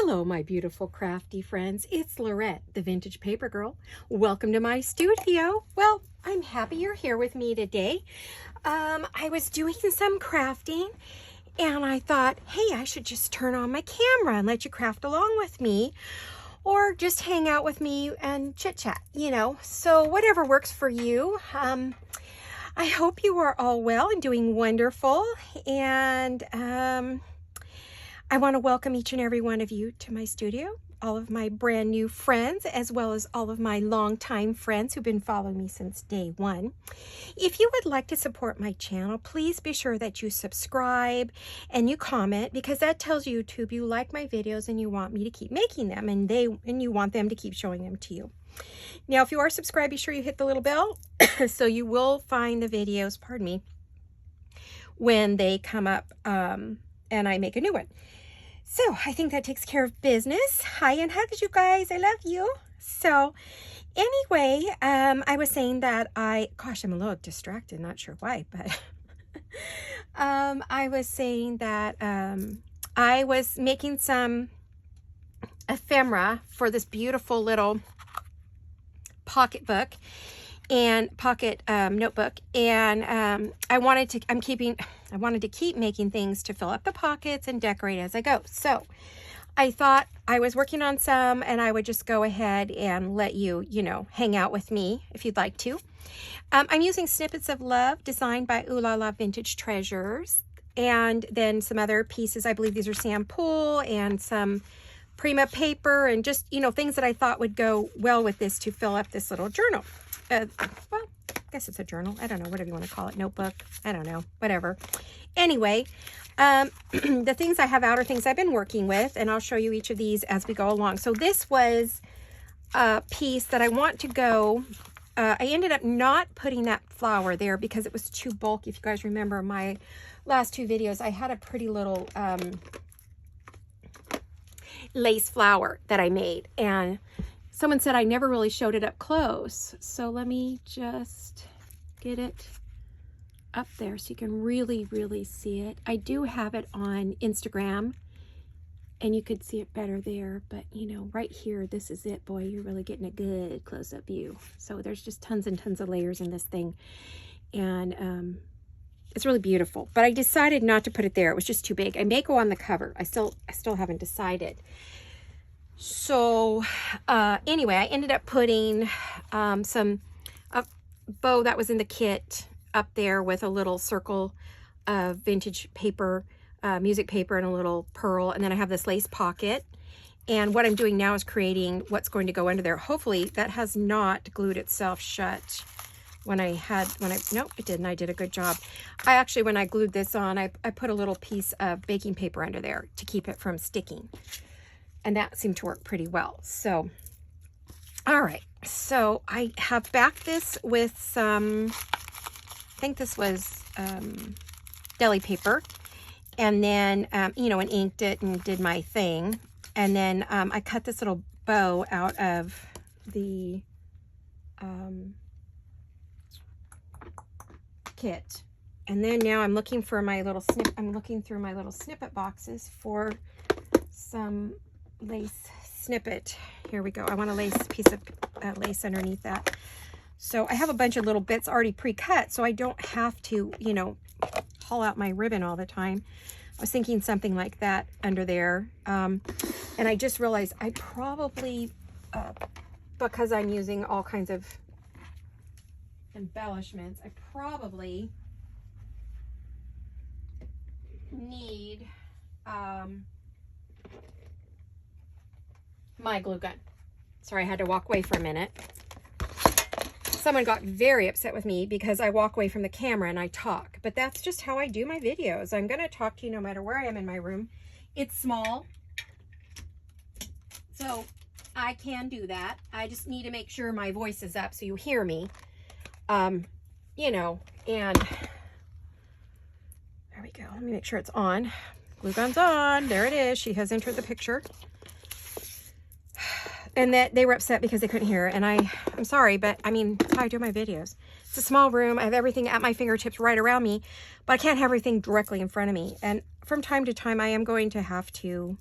Hello, my beautiful crafty friends. It's Laurette, the Vintage Paper Girl. Welcome to my studio. Well, I'm happy you're here with me today. I was doing some crafting and I thought, hey, I should just turn on my camera and let you craft along with me, or just hang out with me and chit chat, so whatever works for you. I hope you are all well and doing wonderful. And I want to welcome each and every one of you to my studio, all of my brand new friends, as well as all of my longtime friends who've been following me since day one. If you would like to support my channel, please be sure that you subscribe and you comment, because that tells YouTube you like my videos and you want me to keep making them, and you want them to keep showing them to you. Now, if you are subscribed, be sure you hit the little bell so you will find the videos, pardon me, when they come up and I make a new one. So I think that takes care of business. Hi and hugs, you guys. I love you. So anyway, I was saying that gosh, I'm a little distracted, not sure why, but I was saying that I was making some ephemera for this beautiful little pocket book and pocket notebook, and I wanted to keep making things to fill up the pockets and decorate as I go. So I thought I was working on some, and I would just go ahead and let you, hang out with me if you'd like to. I'm using Snippets of Love, designed by Ooh La La Vintage Treasures, and then some other pieces. I believe these are Sam Pool and some Prima paper, and just, things that I thought would go well with this to fill up this little journal. Well, I guess it's a journal. I don't know, whatever you want to call it. Notebook. I don't know. Whatever. Anyway, the things I have out are things I've been working with, and I'll show you each of these as we go along. So this was a piece that I want to go. I ended up not putting that flower there because it was too bulky. If you guys remember my last two videos, I had a pretty little lace flower that I made, and someone said I never really showed it up close. So let me just get it up there so you can really, really see it. I do have it on Instagram, and you could see it better there, but right here, this is it. Boy, you're really getting a good close-up view. So there's just tons and tons of layers in this thing, and it's really beautiful. But I decided not to put it there. It was just too big. I may go on the cover. I still haven't decided. So anyway, I ended up putting some bow that was in the kit up there with a little circle of vintage paper, music paper, and a little pearl. And then I have this lace pocket. And what I'm doing now is creating what's going to go under there. Hopefully that has not glued itself shut. Nope, it didn't. I did a good job. When I glued this on, I put a little piece of baking paper under there to keep it from sticking. And that seemed to work pretty well. So, all right. So I have backed this with some, I think this was deli paper. And then, and inked it and did my thing. And then I cut this little bow out of the kit. And then now I'm looking for my little I'm looking through my little snippet boxes for some lace snippet. Here we go. I want a piece of lace underneath that. So I have a bunch of little bits already pre-cut, so I don't have to, haul out my ribbon all the time. I was thinking something like that under there. And I just realized I probably, because I'm using all kinds of embellishments, I probably need my glue gun. Sorry, I had to walk away for a minute. Someone got very upset with me because I walk away from the camera and I talk, but that's just how I do my videos. I'm going to talk to you no matter where I am in my room. It's small, so I can do that. I just need to make sure my voice is up so you hear me. And there we go. Let me make sure it's on. Glue gun's on. There it is. She has entered the picture. And that they were upset because they couldn't hear. And I'm sorry, but I mean, that's how I do my videos. It's a small room. I have everything at my fingertips right around me, but I can't have everything directly in front of me. And from time to time, I am going to have to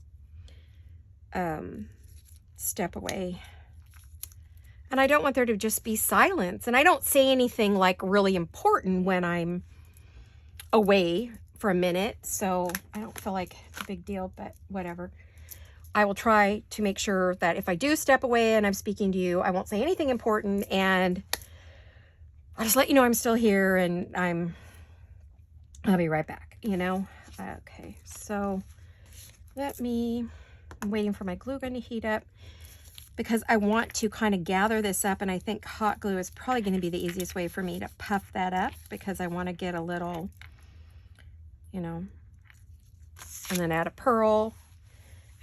step away. And I don't want there to just be silence. And I don't say anything like really important when I'm away for a minute. So I don't feel like it's a big deal, but whatever. I will try to make sure that if I do step away and I'm speaking to you, I won't say anything important, and I'll just let you know I'm still here and I'll be right back, you know? Okay, so I'm waiting for my glue gun to heat up because I want to kind of gather this up, and I think hot glue is probably going to be the easiest way for me to puff that up because I want to get a little, you know, and then add a pearl,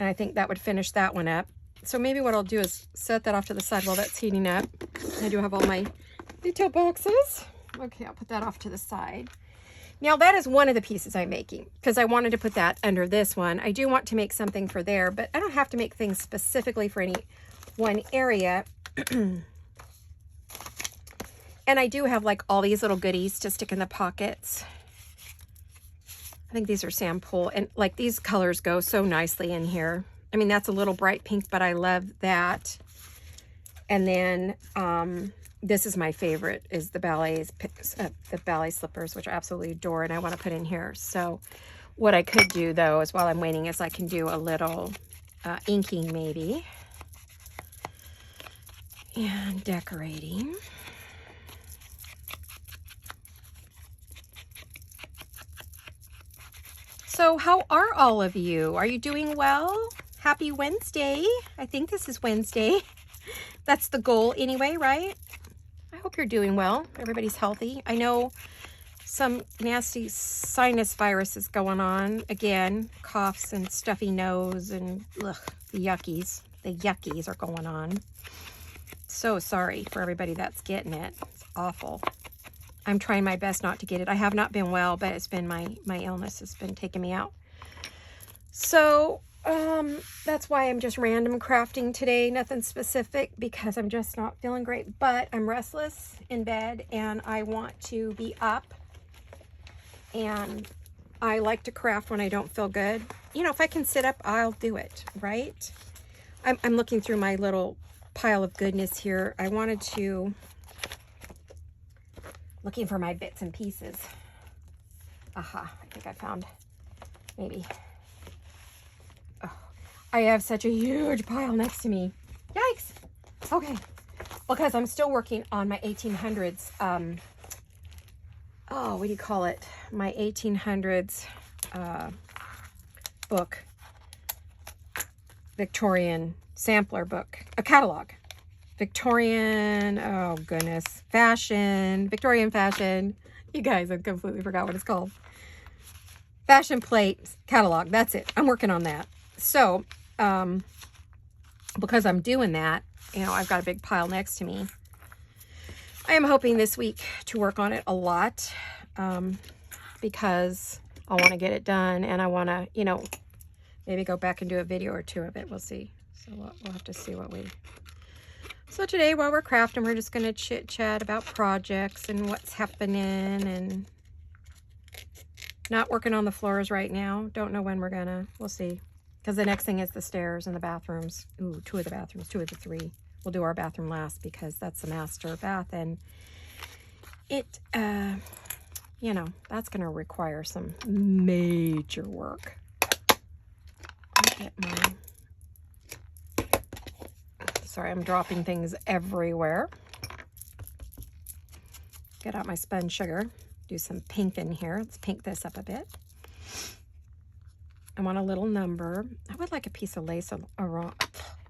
and I think that would finish that one up. So maybe what I'll do is set that off to the side while that's heating up. I do have all my detail boxes. Okay, I'll put that off to the side. Now that is one of the pieces I'm making because I wanted to put that under this one. I do want to make something for there, but I don't have to make things specifically for any one area. And I do have like all these little goodies to stick in the pockets. I think these are sample, and like these colors go so nicely in here. I mean, that's a little bright pink, but I love that. And then this is my favorite, is the ballet slippers, which I absolutely adore, and I want to put in here. So what I could do though is while I'm waiting is I can do a little inking maybe and decorating. So how are all of you? Are you doing well? Happy Wednesday. I think this is Wednesday. That's the goal anyway, right? I hope you're doing well. Everybody's healthy. I know some nasty sinus viruses going on. Again, coughs and stuffy nose and ugh, the yuckies. The yuckies are going on. So sorry for everybody that's getting it. It's awful. I'm trying my best not to get it. I have not been well, but it's been my illness has been taking me out. So that's why I'm just random crafting today. Nothing specific because I'm just not feeling great, but I'm restless in bed and I want to be up, and I like to craft when I don't feel good. You know, if I can sit up, I'll do it, right? I'm looking through my little pile of goodness here. I wanted to, looking for my bits and pieces. Aha, I think I found maybe. Oh, I have such a huge pile next to me. Yikes. Okay. Because I'm still working on my 1800s, oh, what do you call it? My 1800s book. Victorian sampler book. A catalog. Victorian, oh goodness, fashion, Victorian fashion. You guys, I completely forgot what it's called. Fashion plate catalog, that's it. I'm working on that. So, because I'm doing that, you know, I've got a big pile next to me. I am hoping this week to work on it a lot because I want to get it done, and I want to, you know, maybe go back and do a video or two of it. We'll see. So we'll have to see what we... So today, while we're crafting, we're just going to chit-chat about projects and what's happening, and not working on the floors right now. Don't know when we're going to. We'll see. Because the next thing is the stairs and the bathrooms. Ooh, 2 of the bathrooms, 2 of the 3. We'll do our bathroom last because that's the master bath, and it, you know, that's going to require some major work. Get my... Sorry, I'm dropping things everywhere. Get out my spun sugar. Do some pink in here. Let's pink this up a bit. I want a little number. I would like a piece of lace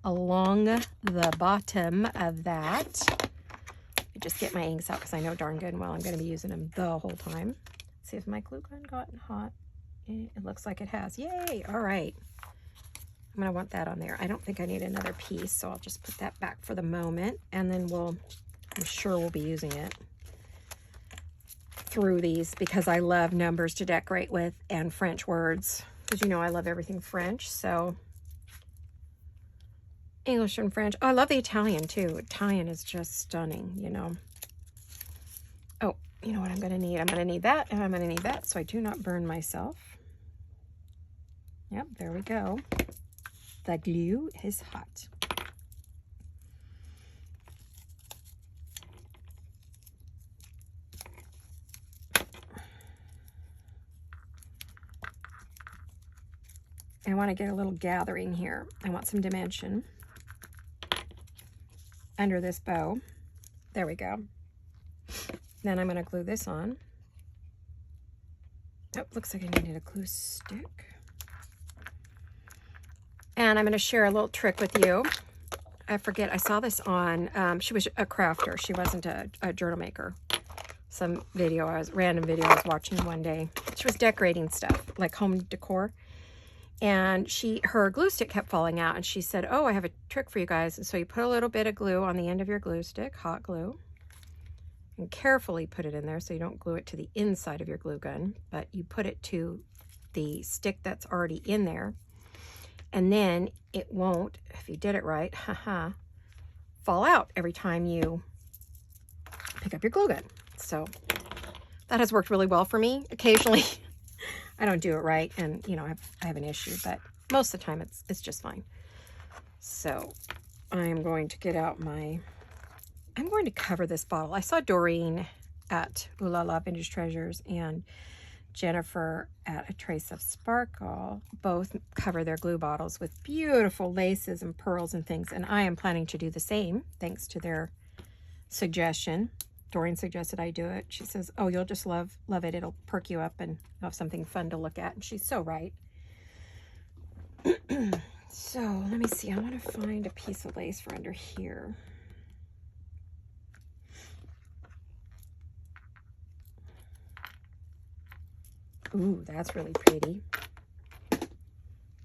along the bottom of that. I just get my inks out because I know darn good and well I'm going to be using them the whole time. Let's see if my glue gun gotten hot. It looks like it has. Yay! All right. I'm going to want that on there. I don't think I need another piece, so I'll just put that back for the moment, and then I'm sure we'll be using it through these because I love numbers to decorate with and French words, because you know I love everything French. So English and French. Oh, I love the Italian too. Italian is just stunning, you know. Oh, you know what I'm going to need? I'm going to need that, and I'm going to need that so I do not burn myself. Yep, there we go. the glue is hot. I want to get a little gathering here. I want some dimension under this bow. There we go. Then I'm going to glue this on. Oh, looks like I needed a glue stick. And I'm going to share a little trick with you. I forget, I saw this on, she was a crafter. She wasn't a journal maker. Some video, random video I was watching one day. She was decorating stuff, like home decor. And her glue stick kept falling out, and she said, oh, I have a trick for you guys. And so you put a little bit of glue on the end of your glue stick, hot glue, and carefully put it in there so you don't glue it to the inside of your glue gun, but you put it to the stick that's already in there. And then it won't, if you did it right, fall out every time you pick up your glue gun. So that has worked really well for me. Occasionally, I don't do it right, and you know, I have an issue, but most of the time it's just fine. So I am going to get out I'm going to cover this bottle. I saw Doreen at Ooh La La Vintage Treasures and Jennifer at A Trace of Sparkle both cover their glue bottles with beautiful laces and pearls and things, and I am planning to do the same thanks to their suggestion. Doreen suggested I do it. She says, oh, you'll just love it. It'll perk you up and you'll have something fun to look at. And she's so right. So let me see. I want to find a piece of lace for under here. Ooh, that's really pretty.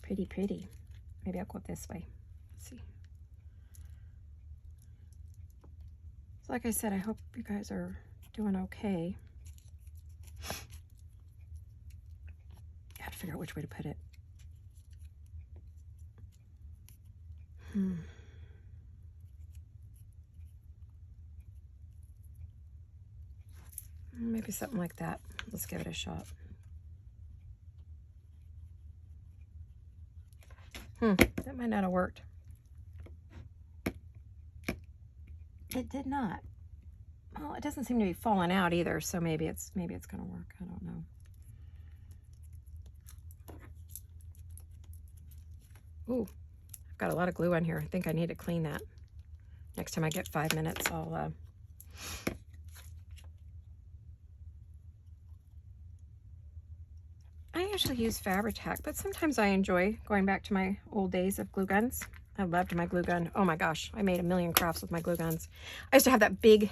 Pretty, pretty. Maybe I'll go this way. Let's see. So like I said, I hope you guys are doing okay. I have to figure out which way to put it. Maybe something like that. Let's give it a shot. That might not have worked. It did not. Well, it doesn't seem to be falling out either, so maybe it's gonna work. I don't know. Ooh, I've got a lot of glue on here. I think I need to clean that. Next time I get 5 minutes, I'll I usually use Fabri-Tac, but sometimes I enjoy going back to my old days of glue guns. I loved my glue gun. Oh my gosh, I made a million crafts with my glue guns. I used to have that the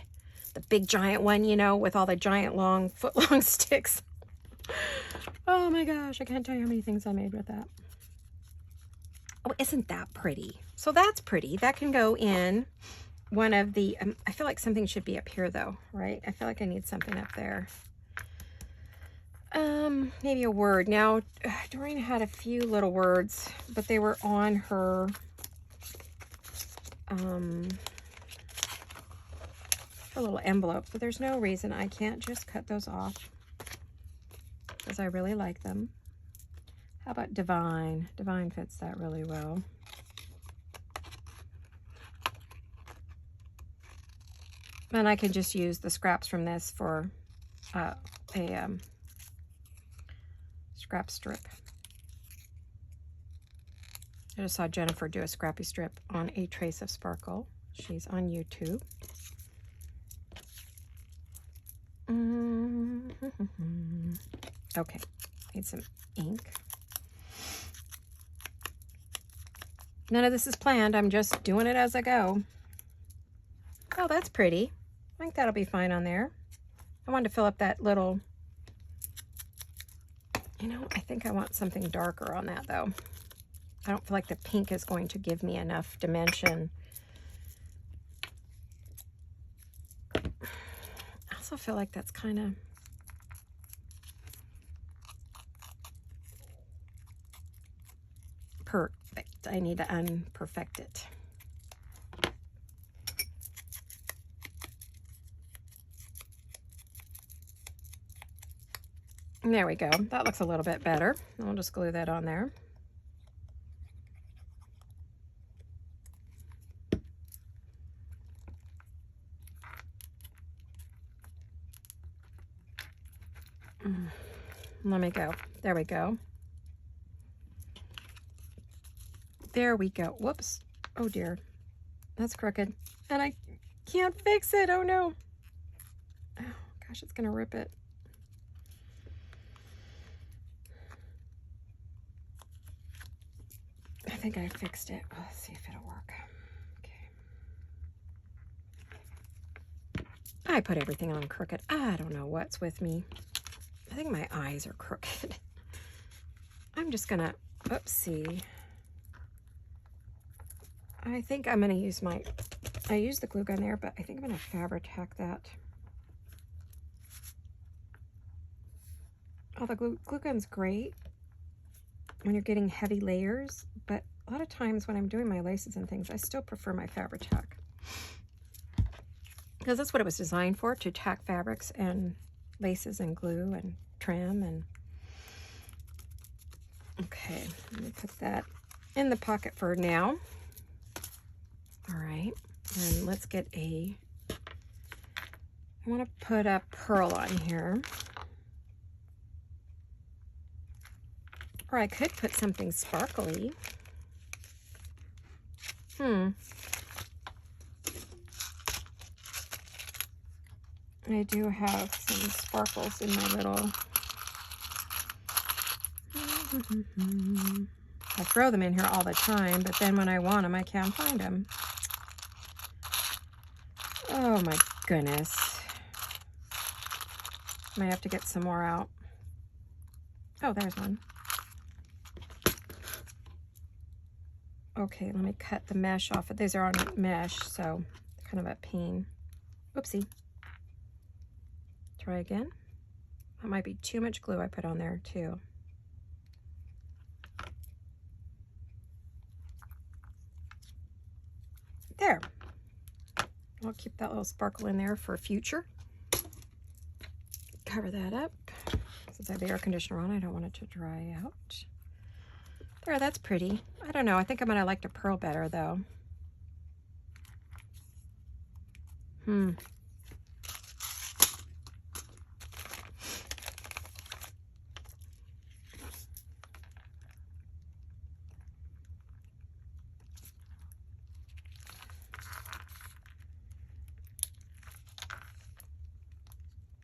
big giant one, you know, with all the giant long, foot-long sticks. Oh my gosh, I can't tell you how many things I made with that. Oh, isn't that pretty? So that's pretty. That can go in one of the, I feel like something should be up here though, right? I feel like I need something up there. Maybe a word. Now, Doreen had a few little words, but they were on her, her little envelope, but there's no reason I can't just cut those off because I really like them. How about divine? Divine fits that really well. And I can just use the scraps from this for a scrap strip. I just saw Jennifer do a scrappy strip on A Trace of Sparkle. She's on YouTube. Okay, need some ink. None of this is planned. I'm just doing it as I go. Oh, that's pretty. I think that'll be fine on there. I wanted to fill up that little, you know, I think I want something darker on that though. I don't feel like the pink is going to give me enough dimension. I also feel like that's kind of perfect. I need to unperfect it. There we go. That looks a little bit better. I'll just glue that on there. Let me go. There we go. There we go. Whoops. Oh dear. That's crooked. And I can't fix it. Oh no. Oh gosh, it's gonna rip it. I think I fixed it. Oh, let's see if it'll work. Okay. I put everything on crooked. I don't know what's with me. I think my eyes are crooked. I'm just gonna, oopsie. I think I'm gonna use I used the glue gun there, but I think I'm gonna Fabri-Tac that. Oh, the glue gun's great when you're getting heavy layers, but a lot of times when I'm doing my laces and things, I still prefer my Fabri-Tac. Because that's what it was designed for, to tack fabrics and laces and glue and trim and... Okay, let me put that in the pocket for now. All right, and let's get I want to put a pearl on here. Or I could put something sparkly. I do have some sparkles in my little... I throw them in here all the time, but then when I want them, I can't find them. Oh my goodness. Might have to get some more out. Oh, there's one. Okay, let me cut the mesh off. These are on mesh, so kind of a pain. Oopsie. Try again. That might be too much glue I put on there too. There. I'll keep that little sparkle in there for future. Cover that up. Since I have the air conditioner on, I don't want it to dry out. There, that's pretty. I don't know. I think I'm gonna like the pearl better though.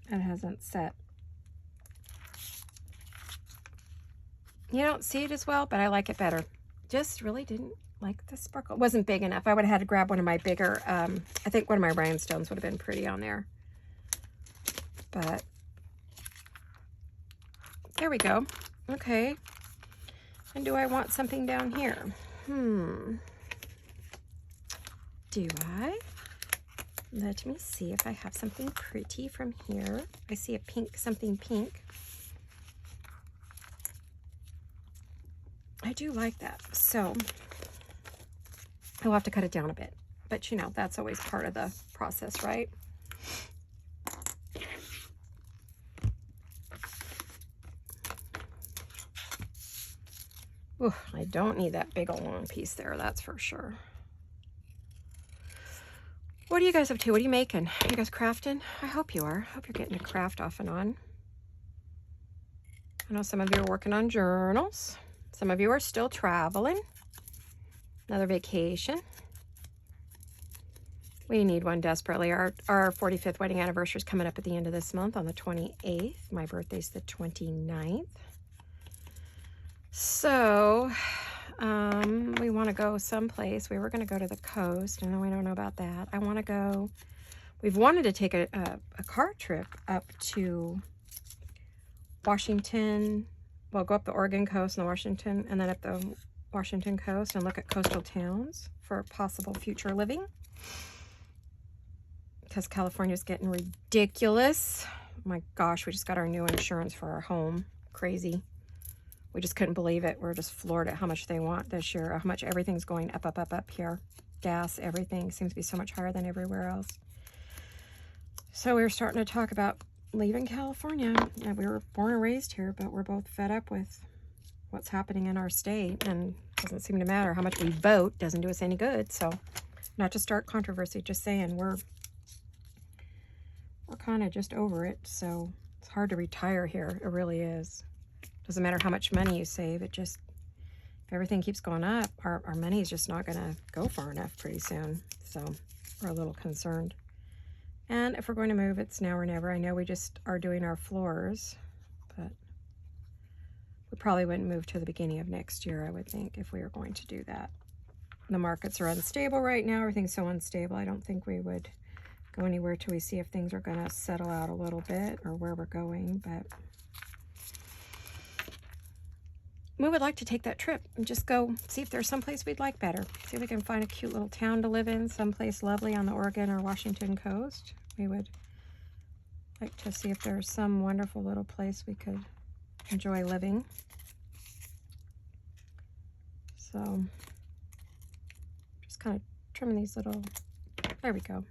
It hasn't set. You don't see it as well, but I like it better. Just really didn't like the sparkle. It wasn't big enough. I would have had to grab one of my bigger, I think one of my rhinestones would have been pretty on there. But there we go. Okay. And do I want something down here? Do I? Let me see if I have something pretty from here. I see a pink, something pink. I do like that. So I'll have to cut it down a bit. But you know, that's always part of the process, right? Ooh, I don't need that big old long piece there, that's for sure. What are you guys up to? What are you making? Are you guys crafting? I hope you are. I hope you're getting a craft off and on. I know some of you are working on journals. Some of you are still traveling. Another vacation. We need one desperately. Our 45th wedding anniversary is coming up at the end of this month on the 28th. My birthday's the 29th. So, we want to go someplace. We were going to go to the coast, and we don't know about that. I want to go, we've wanted to take a car trip up to Washington. Well, go up the Oregon coast and the Washington, and then up the Washington coast and look at coastal towns for possible future living. Because California's getting ridiculous. My gosh, we just got our new insurance for our home. Crazy. We just couldn't believe it. We're just floored at how much they want this year, how much everything's going up, up, up, up here. Gas, everything seems to be so much higher than everywhere else. So we were starting to talk about leaving California. We were born and raised here, but we're both fed up with what's happening in our state, and it doesn't seem to matter how much we vote. Doesn't do us any good. So not to start controversy, just saying we're kind of just over it. So It's hard to retire here. It really is. Doesn't matter how much money you save. It just, if everything keeps going up, our money is just not going to go far enough pretty soon. So we're a little concerned. And if we're going to move, it's now or never. I know we just are doing our floors, but we probably wouldn't move to the beginning of next year, I would think, if we were going to do that. The markets are unstable right now. Everything's so unstable. I don't think we would go anywhere till we see if things are going to settle out a little bit or where we're going. But we would like to take that trip and just go see if there's someplace we'd like better. See if we can find a cute little town to live in, someplace lovely on the Oregon or Washington coast. We would like to see if there's some wonderful little place we could enjoy living. So just kind of trimming these little, there we go.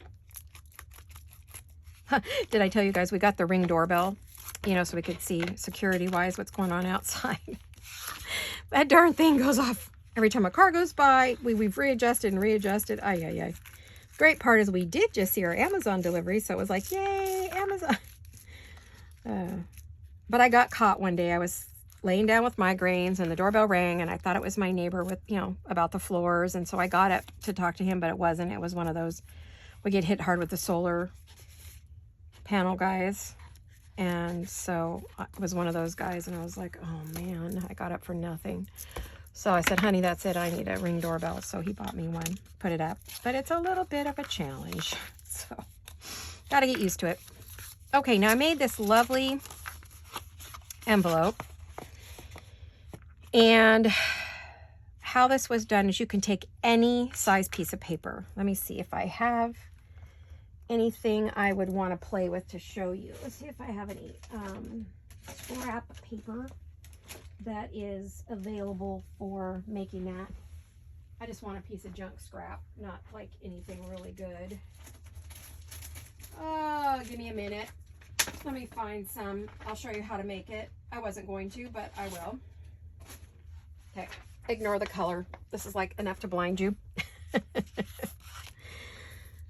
Did I tell you guys we got the Ring doorbell, you know, so we could see security wise what's going on outside. That darn thing goes off every time a car goes by. We've readjusted and readjusted. Ay, ay, ay. Great part is we did just see our Amazon delivery, so it was like, yay, Amazon. But I got caught one day. I was laying down with migraines and the doorbell rang, and I thought it was my neighbor with, you know, about the floors. And so I got up to talk to him, but it wasn't. It was one of those, we get hit hard with the solar panel guys. And so it was one of those guys, and I was like, oh man, I got up for nothing. So I said, honey, that's it. I need a Ring doorbell. So he bought me one, put it up, but it's a little bit of a challenge. So got to get used to it. Okay, now I made this lovely envelope, and how this was done is you can take any size piece of paper. Let me see if I have anything I would want to play with to show you. Let's see if I have any scrap paper that is available for making that. I just want a piece of junk scrap, not like anything really good. Oh, give me a minute. Let me find some. I'll show you how to make it. I wasn't going to, but I will. Okay, ignore the color. This is like enough to blind you.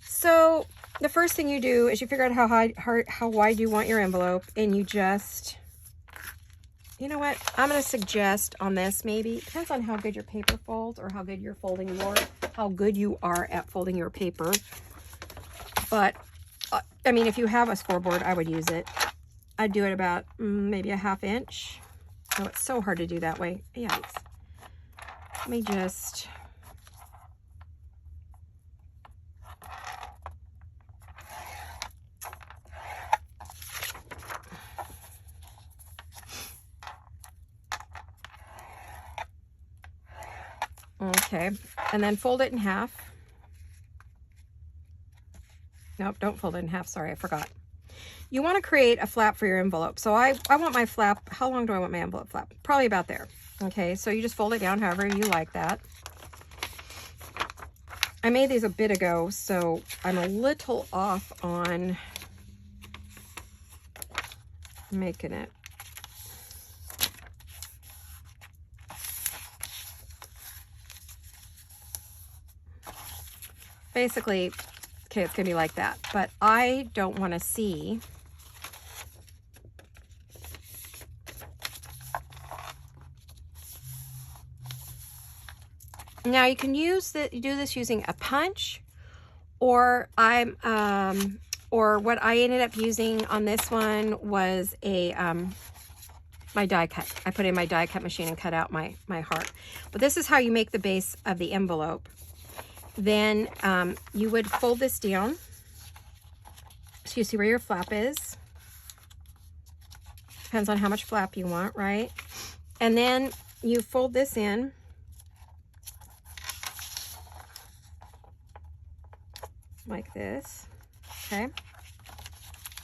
So the first thing you do is you figure out how wide you want your envelope, and you just, you know what, I'm going to suggest on this, maybe, depends on how good your paper folds or how good you're folding how good you are at folding your paper. But I mean, if you have a scoreboard, I would use it. I'd do it about maybe a 1/2 inch. Oh, it's so hard to do that way. Yikes. Let me just, okay, and then fold it in half. Nope, don't fold it in half. Sorry, I forgot. You want to create a flap for your envelope. So I want my flap, how long do I want my envelope flap? Probably about there. Okay, so you just fold it down however you like that. I made these a bit ago, so I'm a little off on making it. Basically, okay, it's gonna be like that, but I don't want to see now. You can do this using a punch, or or what I ended up using on this one was a my die cut. I put in my die cut machine and cut out my heart. But this is how you make the base of the envelope. Then you would fold this down so you see where your flap is. Depends on how much flap you want, right? And then you fold this in like this. Okay,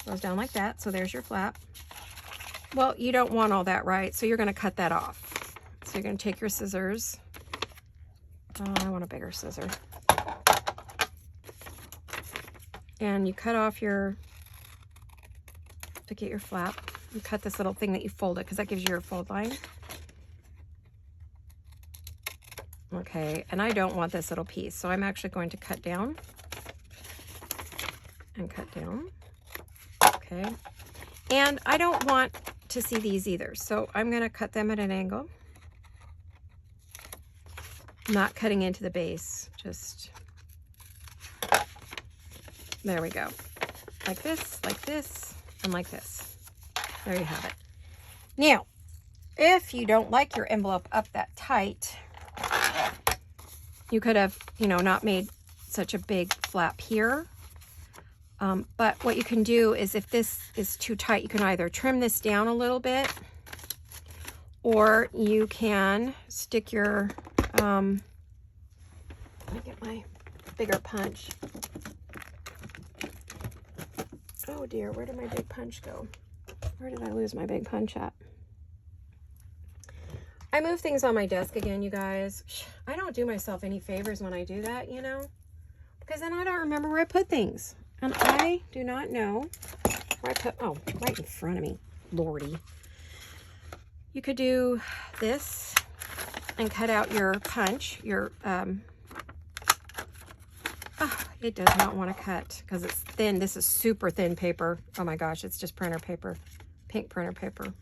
goes down like that. So there's your flap. Well, you don't want all that, right? So you're going to cut that off. So you're going to take your scissors. Oh, I want a bigger scissor. And you cut off to get your flap. You cut this little thing that you folded, because that gives you your fold line. Okay, and I don't want this little piece, so I'm actually going to cut down and cut down. Okay, And I don't want to see these either, so I'm going to cut them at an angle. Not cutting into the base, just there we go. Like this, and like this. There you have it. Now, if you don't like your envelope up that tight, you could have, you know, not made such a big flap here. But what you can do is if this is too tight, you can either trim this down a little bit, or you can stick your, let me get my bigger punch. Oh dear, where did my big punch go? Where did I lose my big punch at? I move things on my desk again, you guys. I don't do myself any favors when I do that, you know, because then I don't remember where I put things. And I do not know where I put, oh, right in front of me, Lordy. You could do this and cut out your punch, your, it does not want to cut because it's thin. This is super thin paper. Oh my gosh, it's just printer paper, pink printer paper.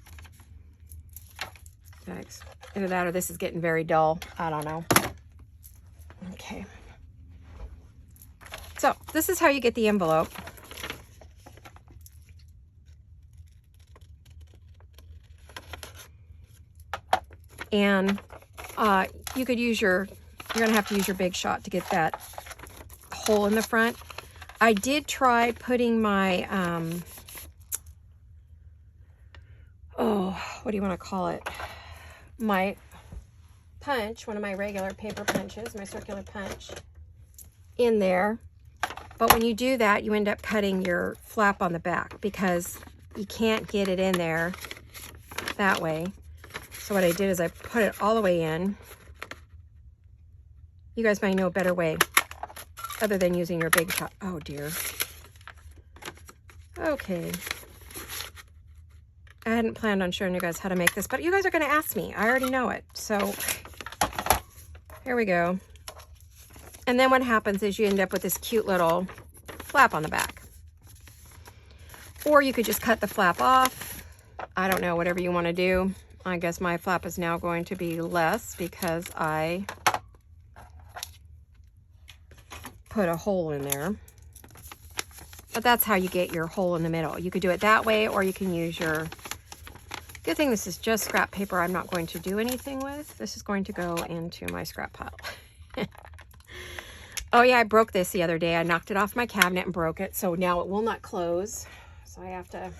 Yikes. Either that or this is getting very dull. I don't know. Okay. So this is how you get the envelope. And you could use your, you're gonna have to use your Big Shot to get that hole in the front. I did try putting my, oh, what do you want to call it? My punch, one of my regular paper punches, my circular punch in there. But when you do that, you end up cutting your flap on the back because you can't get it in there that way. So what I did is I put it all the way in. You guys might know a better way other than using your Big Shot. Oh dear. Okay. I hadn't planned on showing you guys how to make this, but you guys are going to ask me. I already know it. So here we go. And then what happens is you end up with this cute little flap on the back. Or you could just cut the flap off. I don't know, whatever you want to do. I guess my flap is now going to be less because I put a hole in there. But that's how you get your hole in the middle. You could do it that way, or you can use your, good thing this is just scrap paper I'm not going to do anything with. This is going to go into my scrap pile. Oh yeah, I broke this the other day. I knocked it off my cabinet and broke it. So now it will not close. So I have to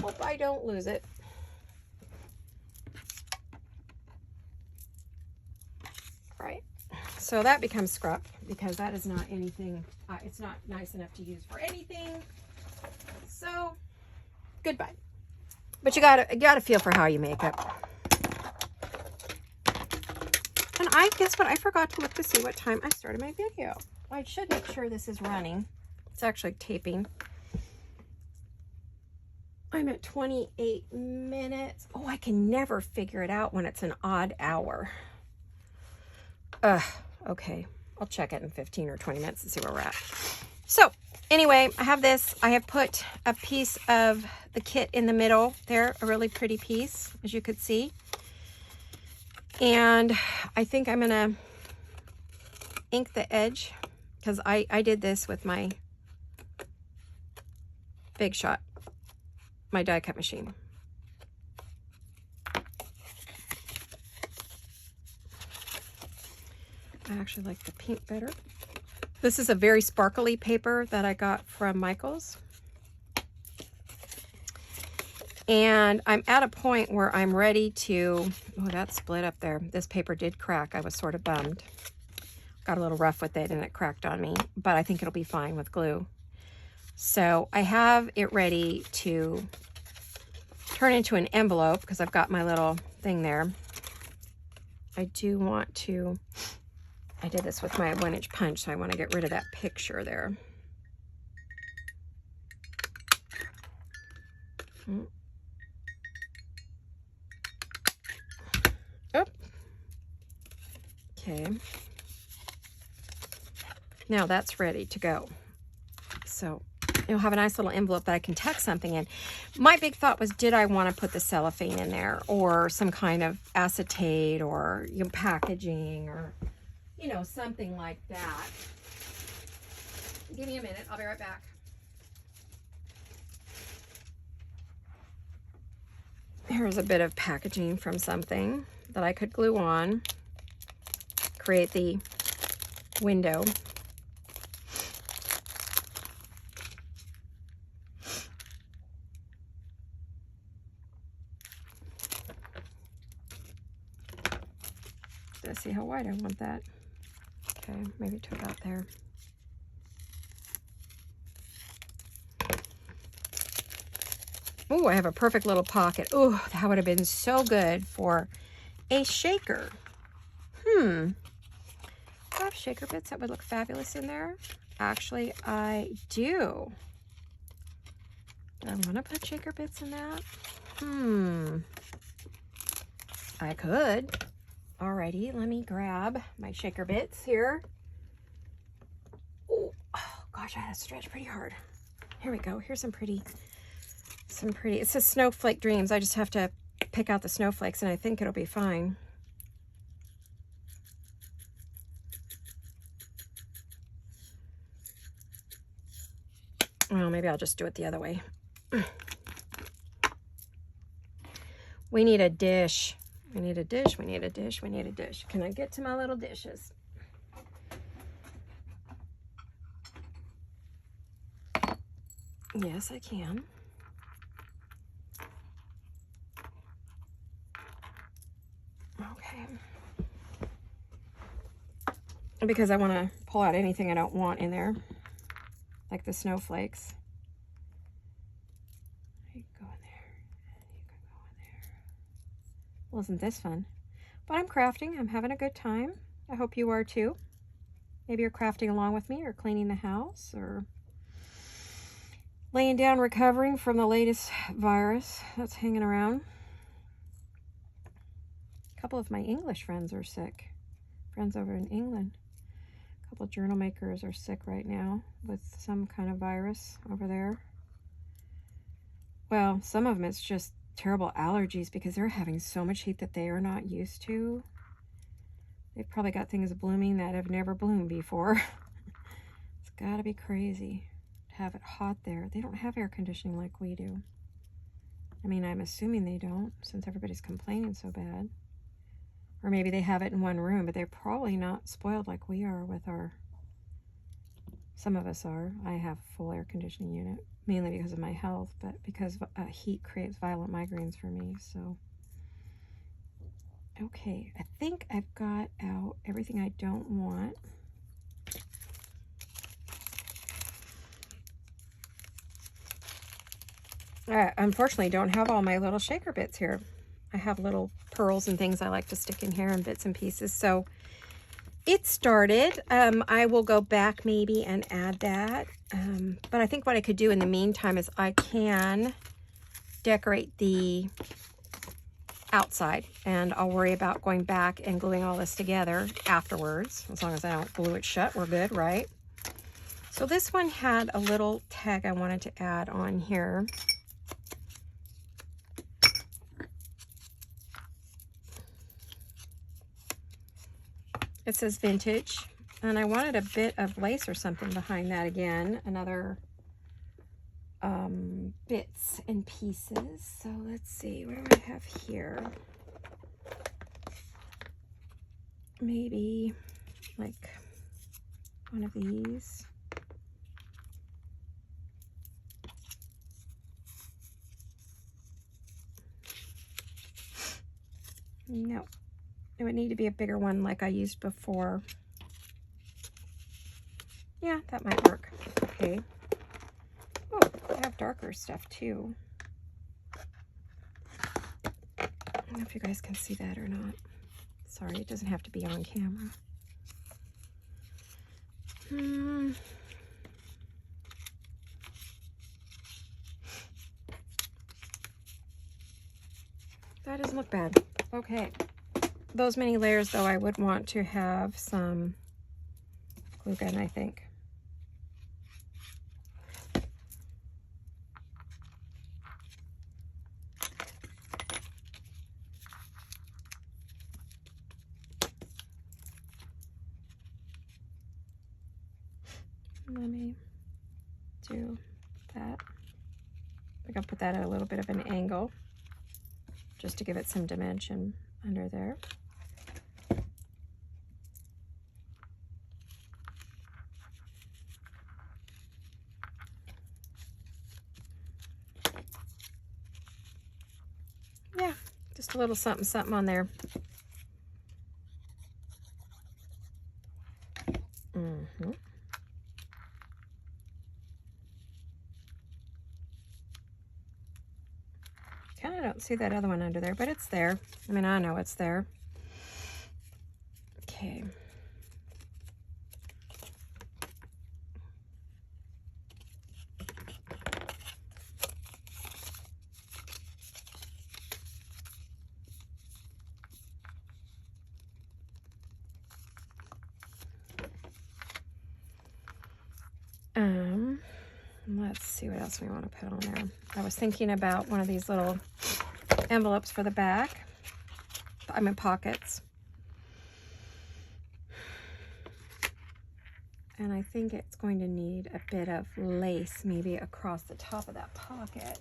hope I don't lose it. Right. So that becomes scrap because that is not anything, it's not nice enough to use for anything. So goodbye. But you gotta feel for how you make it. And I guess what, I forgot to look to see what time I started my video. I should make sure this is running. It's actually taping. I'm at 28 minutes. Oh, I can never figure it out when it's an odd hour. Okay. I'll check it in 15 or 20 minutes and see where we're at. So anyway, I have this. I have put a piece of the kit in the middle there, a really pretty piece, as you could see. And I think I'm gonna ink the edge because I did this with my Big Shot, my die cut machine. I actually like the pink better. This is a very sparkly paper that I got from Michael's. And I'm at a point where I'm ready to, oh, that split up there. This paper did crack. I was sort of bummed. Got a little rough with it and it cracked on me, but I think it'll be fine with glue. So I have it ready to turn into an envelope because I've got my little thing there. I do want to, I did this with my 1-inch punch, so I want to get rid of that picture there. Oh. Okay. Now that's ready to go. So You'll have a nice little envelope that I can tuck something in. My big thought was, did I want to put the cellophane in there or some kind of acetate or packaging or, something like that. Give me a minute. I'll be right back. Here's a bit of packaging from something that I could glue on, create the window. Let's see how wide I want that. Okay, maybe to about there. Oh, I have a perfect little pocket. Oh, that would have been so good for a shaker. Do I have shaker bits that would look fabulous in there? Actually, I do. Do I want to put shaker bits in that? I could. Alrighty, let me grab my shaker bits here. Oh gosh, I had to stretch pretty hard. Here we go. Here's some pretty, it says Snowflake Dreams. I just have to pick out the snowflakes and I think it'll be fine. Well, maybe I'll just do it the other way. We need a dish. We need a dish, we need a dish, we need a dish. Can I get to my little dishes? Yes, I can. Okay. Because I want to pull out anything I don't want in there, like the snowflakes. You can go in there, you can go in there. Well, isn't this fun? But I'm crafting. I'm having a good time. I hope you are too. Maybe you're crafting along with me or cleaning the house or laying down recovering from the latest virus that's hanging around. A couple of my English friends are sick. Friends over in England. A couple of journal makers are sick right now with some kind of virus over there. Well, some of them it's just terrible allergies because they're having so much heat that they are not used to. They've probably got things blooming that have never bloomed before. It's got to be crazy to have it hot there. They don't have air conditioning like we do. I mean, I'm assuming they don't since everybody's complaining so bad. Or maybe they have it in one room, but they're probably not spoiled like we are with our... Some of us are. I have a full air conditioning unit, mainly because of my health, but because heat creates violent migraines for me, so... Okay, I think I've got out everything I don't want. I unfortunately don't have all my little shaker bits here. I have little pearls and things I like to stick in here and bits and pieces. So it started. I will go back maybe and add that. But I think what I could do in the meantime is I can decorate the outside, and I'll worry about going back and gluing all this together afterwards. As long as I don't glue it shut, we're good, right? So this one had a little tag I wanted to add on here. It says vintage, and I wanted a bit of lace or something behind that again. Another bits and pieces. So let's see, what do I have here? Maybe like one of these. No, it would need to be a bigger one like I used before. Yeah, that might work. Okay. Oh, I have darker stuff too. I don't know if you guys can see that or not. Sorry, it doesn't have to be on camera. That doesn't look bad. Okay. Those many layers, though, I would want to have some glue gun, I think. Let me do that. I think I'll put that at a little bit of an angle just to give it some dimension under there. Yeah, just a little something something on there. Kind of don't see that other one under there, but it's there. I mean, I know it's there. Okay. Let's see what else we want to put on there. I was thinking about one of these little envelopes for the back. I mean pockets. And I think it's going to need a bit of lace maybe across the top of that pocket.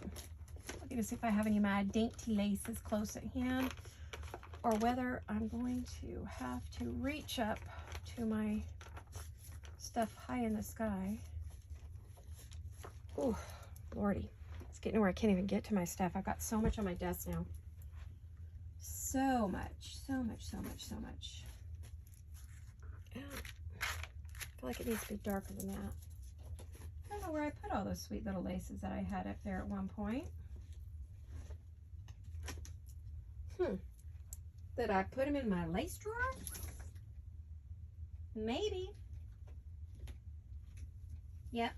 Looking to see if I have any of my dainty laces close at hand, or whether I'm going to have to reach up to my stuff high in the sky. Ooh, Lordy. It's getting to where I can't even get to my stuff. I've got so much on my desk now. So much, so much, so much, so much. Yeah. I feel like it needs to be darker than that. I don't know where I put all those sweet little laces that I had up there at one point. Did I put them in my lace drawer? Maybe. Yep.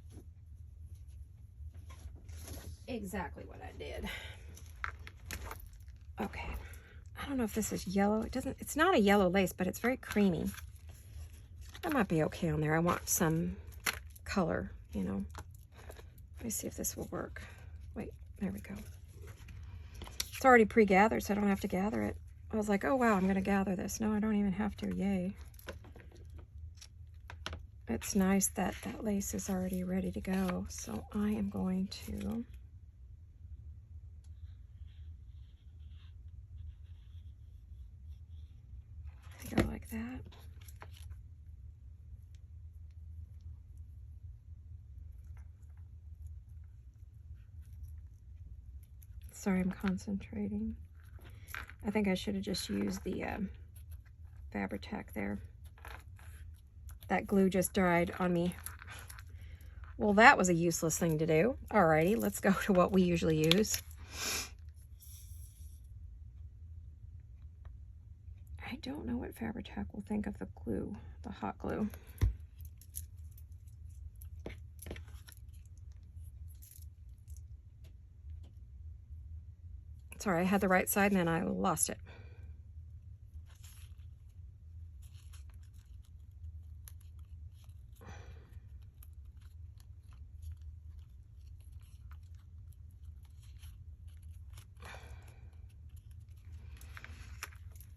Exactly what I did. Okay. I don't know if this is yellow. It's not a yellow lace, but it's very creamy. That might be okay on there. I want some color, you know. Let me see if this will work. Wait, there we go. It's already pre-gathered, so I don't have to gather it. I was like, oh wow, I'm gonna gather this. No, I don't even have to, yay. It's nice that that lace is already ready to go. So I am going to go like that. Sorry, I'm concentrating. I think I should have just used the Fabri-Tac there. That glue just dried on me. Well, that was a useless thing to do. Alrighty, let's go to what we usually use. I don't know what Fabri-Tac will think of the glue, the hot glue. Sorry, I had the right side and then I lost it.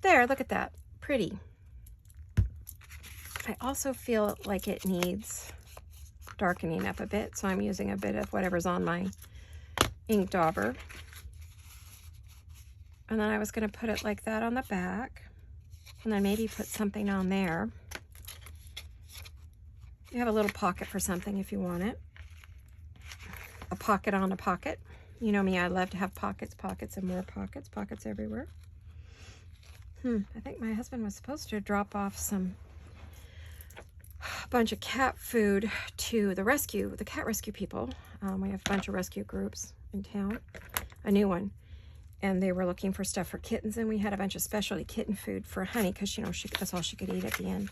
There, look at that. Pretty. I also feel like it needs darkening up a bit, so I'm using a bit of whatever's on my ink dauber. And then I was going to put it like that on the back, and then maybe put something on there. You have a little pocket for something if you want it. A pocket on a pocket. You know me, I love to have pockets, pockets, and more pockets, pockets everywhere. I think my husband was supposed to drop off a bunch of cat food to the cat rescue people. We have a bunch of rescue groups in town, a new one. And they were looking for stuff for kittens, and we had a bunch of specialty kitten food for Honey, because, you know, that's all she could eat at the end,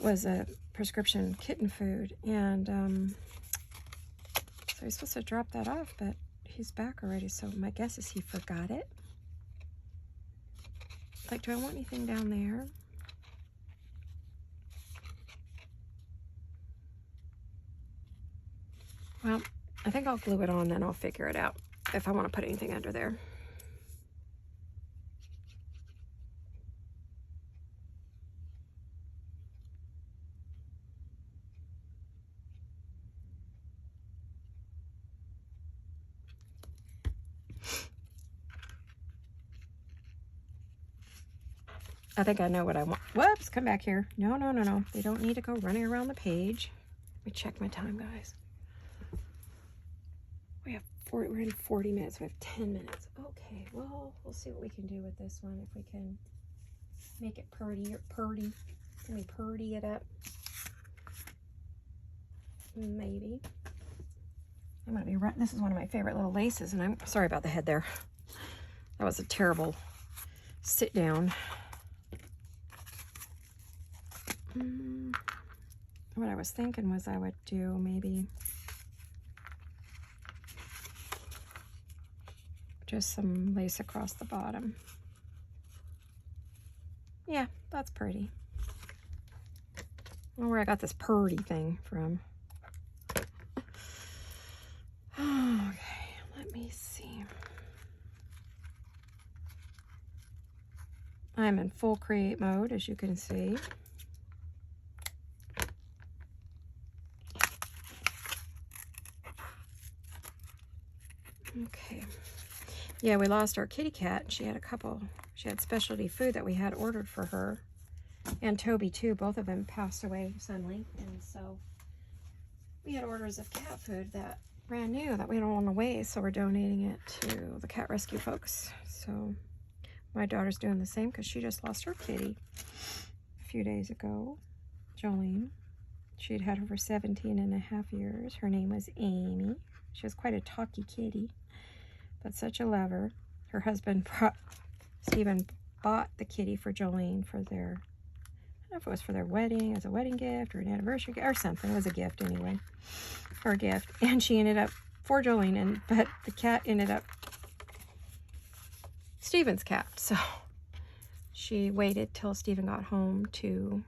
was a prescription kitten food. And so he's supposed to drop that off, but he's back already, so my guess is he forgot it. Like, do I want anything down there? Well, I think I'll glue it on, then I'll figure it out if I want to put anything under there. I think I know what I want. Whoops, come back here. No, no, no, no. We don't need to go running around the page. Let me check my time, guys. We're in 40 minutes. We have 10 minutes. Okay, well, we'll see what we can do with this one. If we can make it pretty. Can we purdy it up? Maybe. I'm gonna be right. This is one of my favorite little laces, and I'm sorry about the head there. That was a terrible sit down. What I was thinking was I would do maybe just some lace across the bottom. Yeah, that's pretty. I don't know where I got this purdy thing from. Okay, let me see. I'm in full create mode, as you can see. Okay. Yeah, we lost our kitty cat. She had specialty food that we had ordered for her. And Toby too. Both of them passed away suddenly. And so we had orders of cat food that brand new that we don't want to waste. So we're donating it to the cat rescue folks. So my daughter's doing the same because she just lost her kitty a few days ago. Jolene. She'd had her for 17.5 years. Her name was Amy. She was quite a talky kitty, but such a lover. Her husband, Stephen, bought the kitty for Jolene for their, I don't know if it was for their wedding, as a wedding gift or an anniversary gift or something. It was a gift anyway, her gift. And she ended up for Jolene, but the cat ended up Stephen's cat. So she waited till Stephen got home to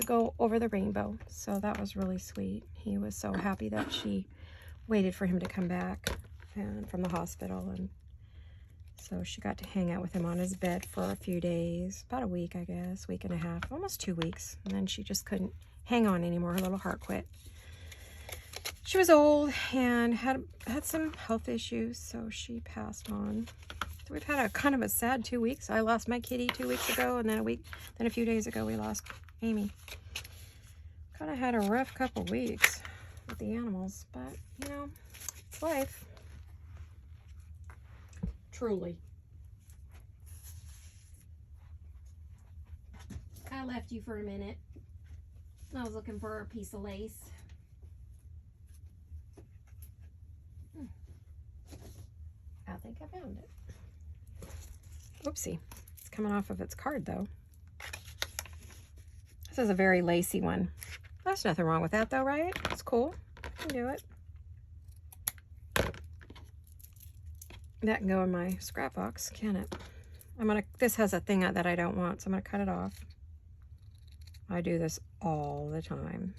go over the rainbow. So that was really sweet. He was so happy that she waited for him to come back from the hospital, and so she got to hang out with him on his bed for a few days, about a week, I guess, week and a half, almost 2 weeks, and then she just couldn't hang on anymore. Her little heart quit. She was old and had some health issues, so she passed on. So we've had a kind of a sad 2 weeks. I lost my kitty 2 weeks ago, and then a few days ago we lost Amy. Kind of had a rough couple weeks with the animals, but you know, it's life. Truly. I left you for a minute. I was looking for a piece of lace. I think I found it. Oopsie. It's coming off of its card though. This is a very lacy one. There's nothing wrong with that though, right? It's cool. I can do it. That can go in my scrap box, can it? This has a thing that I don't want, so I'm gonna cut it off. I do this all the time.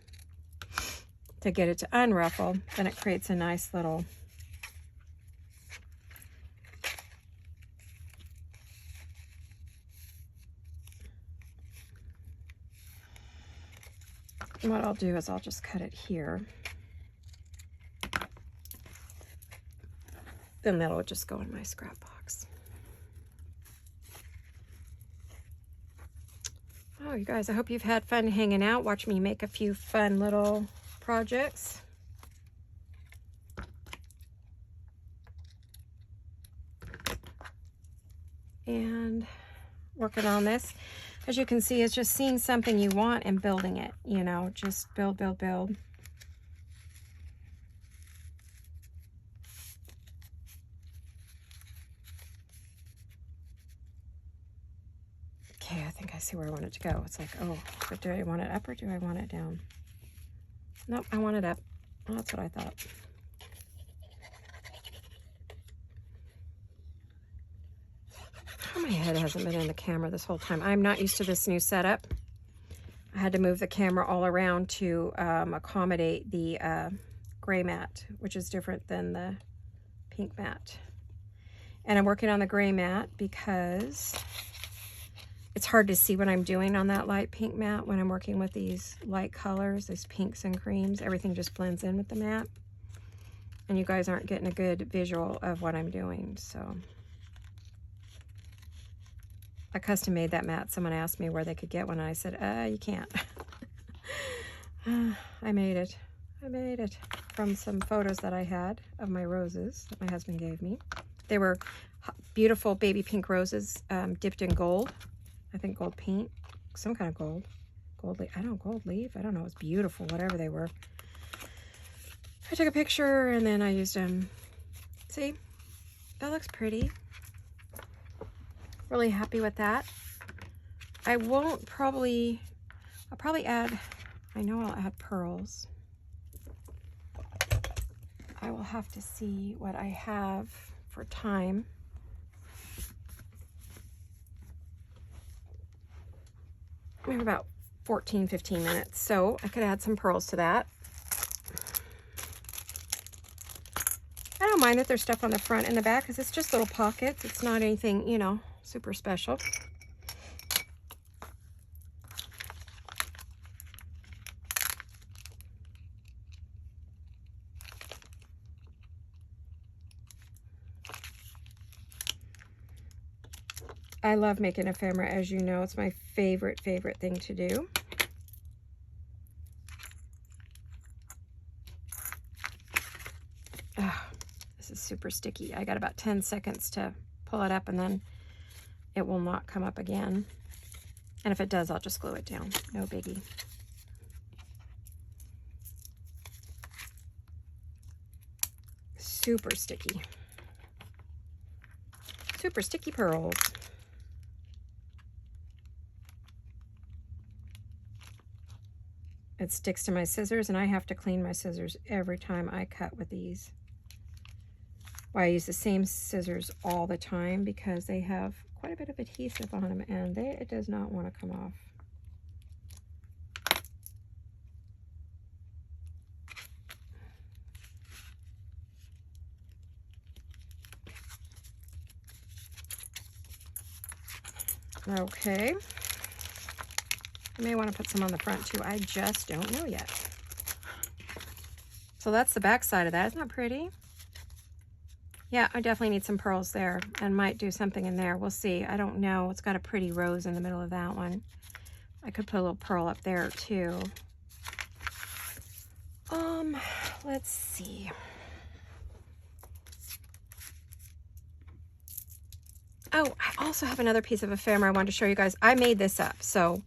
To get it to unruffle, then it creates a nice little what I'll do is I'll just cut it here. Then that'll just go in my scrap box. Oh, you guys, I hope you've had fun hanging out. Watch me make a few fun little projects. And working on this. As you can see, it's just seeing something you want and building it, you know, just build, build, build. Okay, I think I see where I want it to go. It's like, oh, but do I want it up or do I want it down? Nope, I want it up. Well, that's what I thought. Oh, my head hasn't been in the camera this whole time. I'm not used to this new setup. I had to move the camera all around to accommodate the gray mat, which is different than the pink mat. And I'm working on the gray mat because it's hard to see what I'm doing on that light pink mat when I'm working with these light colors, these pinks and creams. Everything just blends in with the mat. And you guys aren't getting a good visual of what I'm doing, so. I custom made that mat. Someone asked me where they could get one, and I said, you can't. I made it. I made it from some photos that I had of my roses that my husband gave me. They were beautiful baby pink roses dipped in gold. I think gold paint, some kind of gold. Gold leaf, I don't know, gold leaf. I don't know. It was beautiful, whatever they were. I took a picture and then I used them. See, that looks pretty. Really happy with that. I'll probably add, I know I'll add pearls. I will have to see what I have for time. We have about 14, 15 minutes, so I could add some pearls to that. I don't mind that there's stuff on the front and the back because it's just little pockets. It's not anything, you know, super special. I love making ephemera, as you know. It's my favorite thing to do. Oh, this is super sticky. I got about 10 seconds to pull it up and then it will not come up again. And if it does, I'll just glue it down. No biggie. Super sticky. Super sticky pearls. It sticks to my scissors, and I have to clean my scissors every time I cut with these. Well, I use the same scissors all the time because they have quite a bit of adhesive on them, and it does not want to come off. Okay. I may want to put some on the front too. I just don't know yet. So that's the back side of that. Isn't that pretty? Yeah, I definitely need some pearls there and might do something in there. We'll see. I don't know. It's got a pretty rose in the middle of that one. I could put a little pearl up there too. Let's see. Oh, I also have another piece of ephemera I wanted to show you guys. I made this up. So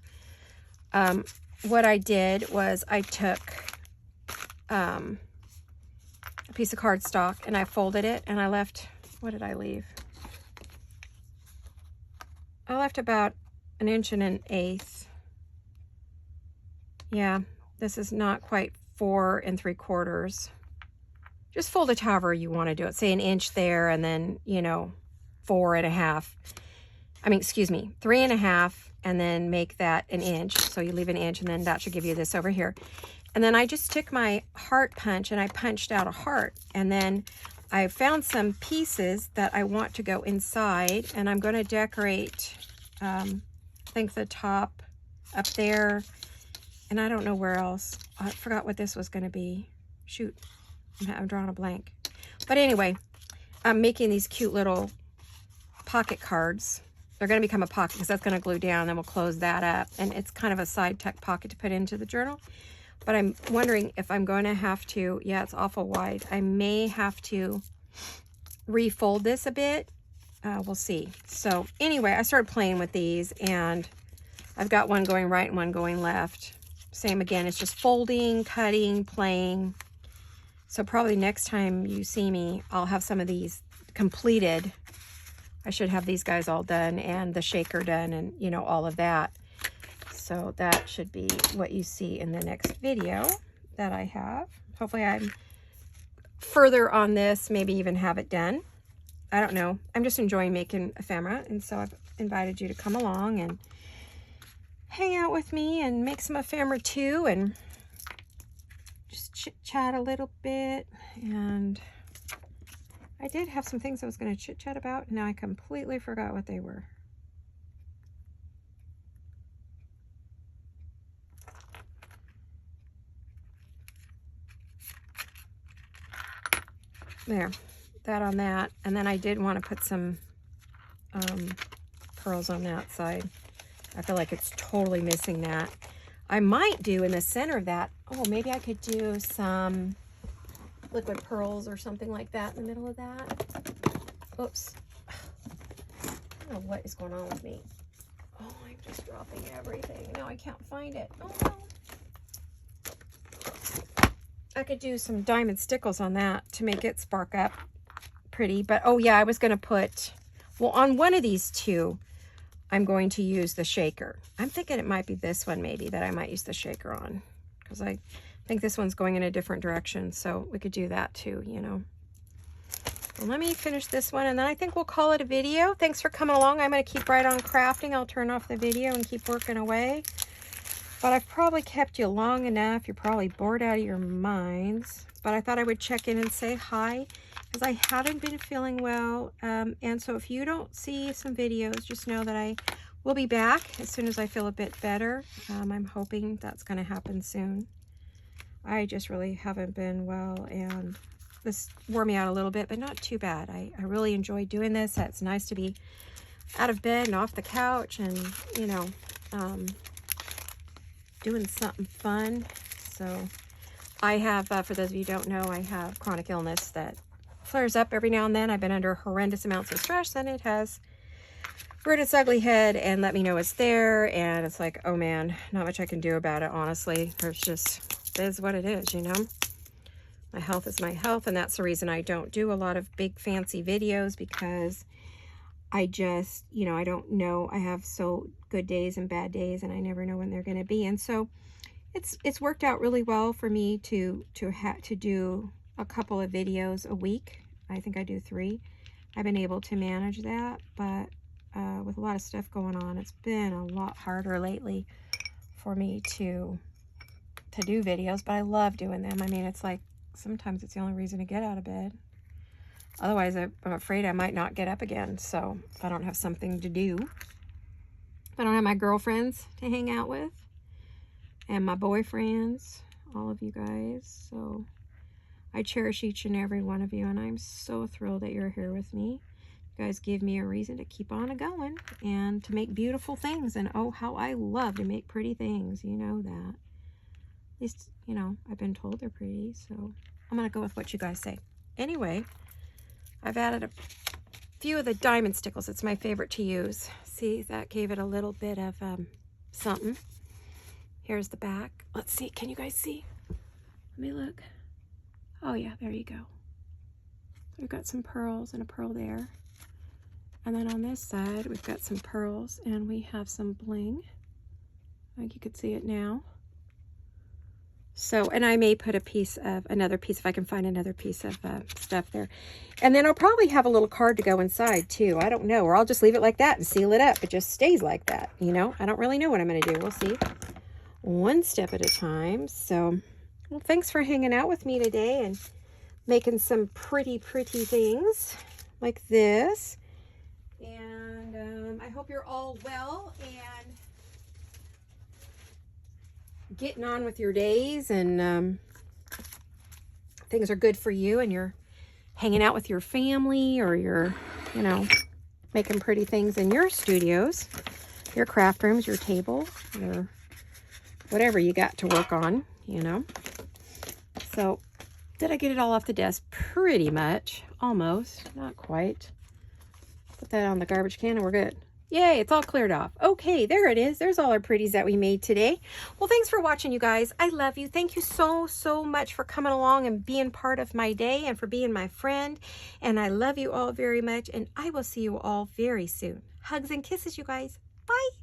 what I did was I took a piece of cardstock and I folded it and I left, what did I leave? I left about 1 1/8. Yeah, this is not quite 4 3/4. Just fold it however you want to do it. Say 1 inch there and then, you know, 4 1/2. I mean, excuse me, 3 1/2, and then make that 1 inch. So you leave 1 inch and then that should give you this over here. And then I just took my heart punch and I punched out a heart. And then I found some pieces that I want to go inside, and I'm going to decorate, I think the top up there. And I don't know where else. I forgot what this was going to be. Shoot, I'm drawing a blank. But anyway, I'm making these cute little pocket cards. They're going to become a pocket because that's going to glue down, then we'll close that up. And it's kind of a side tuck pocket to put into the journal. But I'm wondering if I'm going to have to, yeah, it's awful wide. I may have to refold this a bit. We'll see. So anyway, I started playing with these and I've got one going right and one going left. Same again, it's just folding, cutting, playing. So probably next time you see me, I'll have some of these completed. I should have these guys all done and the shaker done and, you know, all of that. So that should be what you see in the next video that I have. Hopefully I'm further on this, maybe even have it done. I don't know. I'm just enjoying making ephemera, and so I've invited you to come along and hang out with me and make some ephemera too, and just chit-chat a little bit. And I did have some things I was going to chit-chat about, and now I completely forgot what they were. There, that on that. And then I did want to put some pearls on that side. I feel like it's totally missing that. I might do in the center of that, oh, maybe I could do some liquid pearls or something like that in the middle of that. Oops. I don't know what is going on with me. Oh, I'm just dropping everything. Now I can't find it. Oh, no. I could do some diamond stickles on that to make it spark up pretty. But, oh, yeah, I was going to put, well, on one of these two, I'm going to use the shaker. I'm thinking it might be this one maybe that I might use the shaker on, because I think this one's going in a different direction. So we could do that too, you know. Well, let me finish this one, and then I think we'll call it a video. Thanks for coming along. I'm going to keep right on crafting. I'll turn off the video and keep working away. But I've probably kept you long enough. You're probably bored out of your minds. But I thought I would check in and say hi, because I haven't been feeling well. And so if you don't see some videos, just know that I will be back as soon as I feel a bit better. I'm hoping that's going to happen soon. I just really haven't been well, and this wore me out a little bit, but not too bad. I really enjoy doing this. It's nice to be out of bed and off the couch and, you know, doing something fun. So I have, for those of you who don't know, I have chronic illness that flares up every now and then. I've been under horrendous amounts of stress, and it has reared its ugly head and let me know it's there. And it's like, oh man, not much I can do about it, honestly. It's just, it is what it is, you know. My health is my health, and that's the reason I don't do a lot of big fancy videos, because I just, you know, I don't know. I have so good days and bad days, and I never know when they're going to be. And so it's worked out really well for me to do a couple of videos a week. I think I do 3. I've been able to manage that, but with a lot of stuff going on, it's been a lot harder lately for me to do videos, but I love doing them. I mean, it's like, sometimes it's the only reason to get out of bed. Otherwise, I'm afraid I might not get up again. So if I don't have something to do, if I don't have my girlfriends to hang out with, and my boyfriends, all of you guys. So I cherish each and every one of you, and I'm so thrilled that you're here with me. You guys give me a reason to keep on going and to make beautiful things. And oh, how I love to make pretty things. You know that. At least, you know, I've been told they're pretty, so I'm going to go with what you guys say. Anyway, I've added a few of the diamond stickles. It's my favorite to use. See, that gave it a little bit of something. Here's the back. Let's see. Can you guys see? Let me look. Oh, yeah, there you go. We've got some pearls and a pearl there. And then on this side, we've got some pearls, and we have some bling. I think you could see it now. So, and I may put another piece, if I can find another piece of stuff there. And then I'll probably have a little card to go inside too. I don't know, or I'll just leave it like that and seal it up. It just stays like that, you know. I don't really know what I'm going to do. We'll see. One step at a time. So, well, thanks for hanging out with me today and making some pretty things like this. And I hope you're all well and getting on with your days, and things are good for you, and you're hanging out with your family, or you're, you know, making pretty things in your studios, your craft rooms, your table, your whatever you got to work on, you know. So did I get it all off the desk? Pretty much. Almost. Not quite. Put that on the garbage can and we're good. Yay, it's all cleared off. Okay, there it is. There's all our pretties that we made today. Well, thanks for watching, you guys. I love you. Thank you so much for coming along and being part of my day and for being my friend. And I love you all very much. And I will see you all very soon. Hugs and kisses, you guys. Bye.